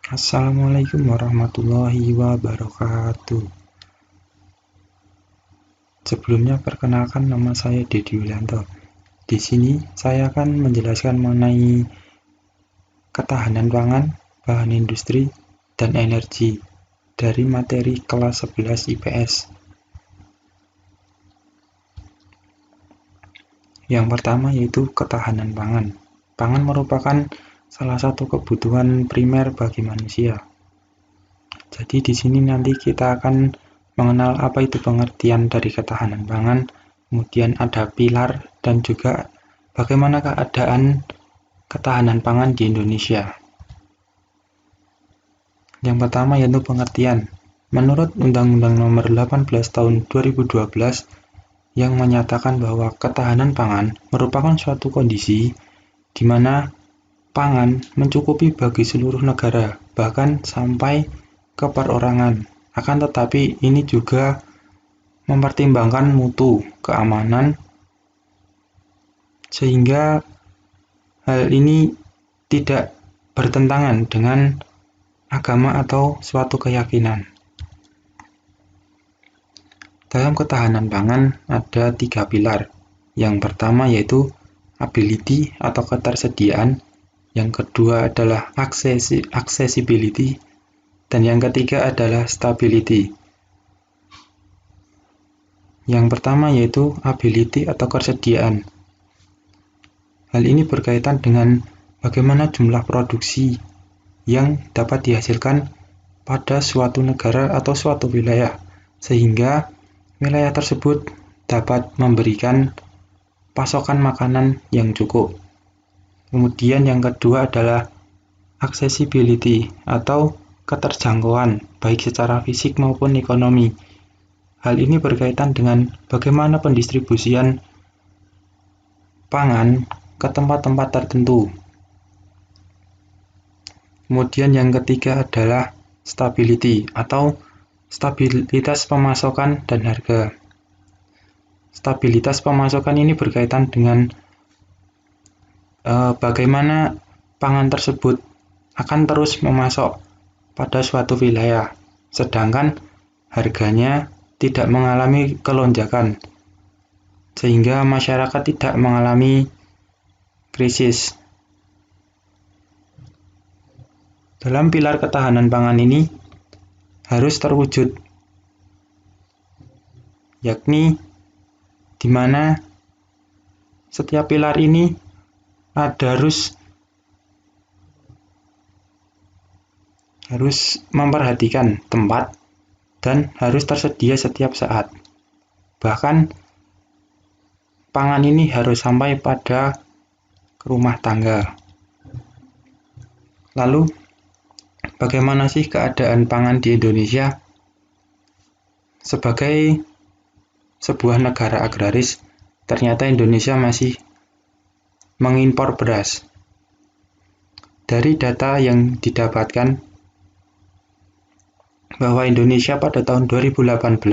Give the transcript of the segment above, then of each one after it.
Assalamualaikum warahmatullahi wabarakatuh. Sebelumnya perkenalkan, nama saya Dedi Wilanto. Di sini saya akan menjelaskan mengenai ketahanan pangan, bahan industri, dan energi dari materi kelas 11 IPS. Yang pertama yaitu ketahanan pangan. Pangan merupakan salah satu kebutuhan primer bagi manusia. Jadi di sini nanti kita akan mengenal apa itu pengertian dari ketahanan pangan, kemudian ada pilar dan juga bagaimana keadaan ketahanan pangan di Indonesia. Yang pertama yaitu pengertian. Menurut Undang-Undang Nomor 18 Tahun 2012 yang menyatakan bahwa ketahanan pangan merupakan suatu kondisi di mana pangan mencukupi bagi seluruh negara, bahkan sampai ke perorangan. Akan tetapi ini juga mempertimbangkan mutu, keamanan, sehingga hal ini tidak bertentangan dengan agama atau suatu keyakinan. Dalam ketahanan pangan ada 3 pilar. Yang pertama yaitu ability atau ketersediaan, yang kedua adalah accessibility, dan yang ketiga adalah stability. Yang pertama yaitu ability atau ketersediaan. Hal ini berkaitan dengan bagaimana jumlah produksi yang dapat dihasilkan pada suatu negara atau suatu wilayah, sehingga wilayah tersebut dapat memberikan pasokan makanan yang cukup. Kemudian yang kedua adalah accessibility atau keterjangkauan, baik secara fisik maupun ekonomi. Hal ini berkaitan dengan bagaimana pendistribusian pangan ke tempat-tempat tertentu. Kemudian yang ketiga adalah stability atau stabilitas pemasokan dan harga. Stabilitas pemasokan ini berkaitan dengan bagaimana pangan tersebut akan terus memasok pada suatu wilayah, sedangkan harganya tidak mengalami kelonjakan, sehingga masyarakat tidak mengalami krisis. Dalam pilar ketahanan pangan ini harus terwujud, yakni di mana setiap pilar ini harus memperhatikan tempat dan harus tersedia setiap saat. Bahkan pangan ini harus sampai pada rumah tangga. Lalu bagaimana sih keadaan pangan di Indonesia? Sebagai sebuah negara agraris, ternyata Indonesia masih mengimpor beras. Dari data yang didapatkan bahwa Indonesia pada tahun 2018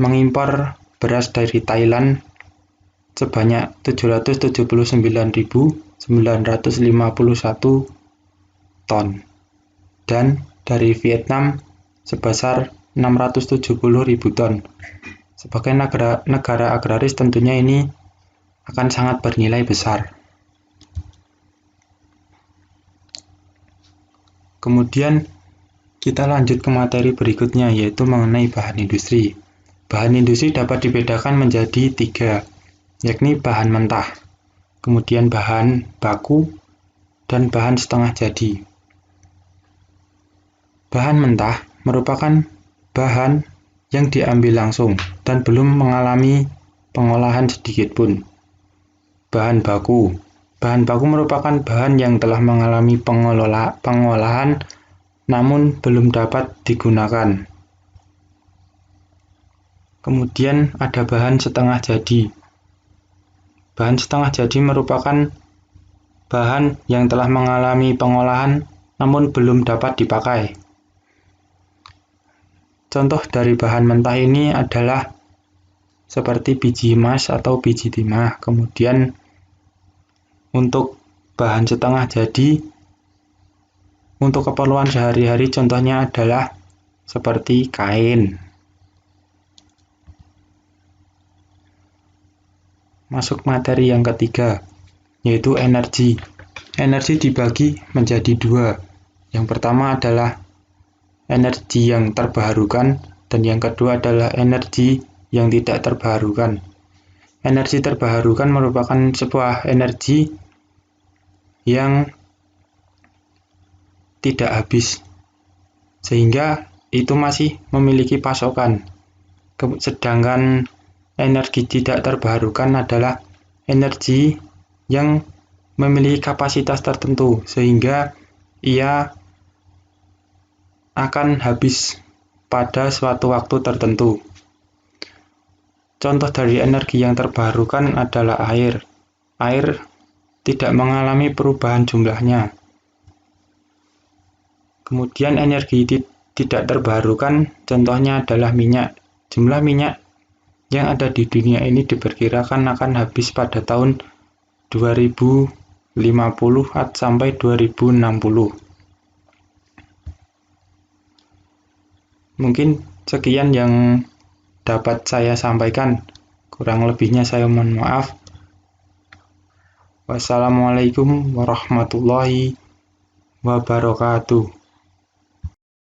mengimpor beras dari Thailand sebanyak 779.951 ton dan dari Vietnam sebesar 670.000 ton. Sebagai negara agraris tentunya ini akan sangat bernilai besar. Kemudian kita lanjut ke materi berikutnya, yaitu mengenai bahan industri. Bahan industri dapat dibedakan menjadi 3, yakni bahan mentah, kemudian bahan baku, dan bahan setengah jadi. Bahan mentah merupakan bahan yang diambil langsung dan belum mengalami pengolahan sedikit pun. Bahan baku merupakan bahan yang telah mengalami pengolahan namun belum dapat digunakan. Kemudian ada bahan setengah jadi. Bahan setengah jadi merupakan bahan yang telah mengalami pengolahan namun belum dapat dipakai. Contoh dari bahan mentah ini adalah seperti biji emas atau biji timah. Kemudian untuk bahan setengah jadi untuk keperluan sehari-hari contohnya adalah seperti kain. Masuk materi yang ketiga, yaitu energi. Energi dibagi menjadi dua. Yang pertama adalah energi yang terbarukan dan yang kedua adalah energi yang tidak terbarukan. Energi terbarukan merupakan sebuah energi yang tidak habis, sehingga itu masih memiliki pasokan. Sedangkan energi tidak terbarukan adalah energi yang memiliki kapasitas tertentu, sehingga ia akan habis pada suatu waktu tertentu. Contoh dari energi yang terbarukan adalah air. Air tidak mengalami perubahan jumlahnya. Kemudian energi tidak terbarukan contohnya adalah minyak. Jumlah minyak yang ada di dunia ini diperkirakan akan habis pada tahun 2050 sampai 2060. Mungkin sekian yang dapat saya sampaikan. Kurang lebihnya saya mohon maaf. Wassalamualaikum warahmatullahi wabarakatuh.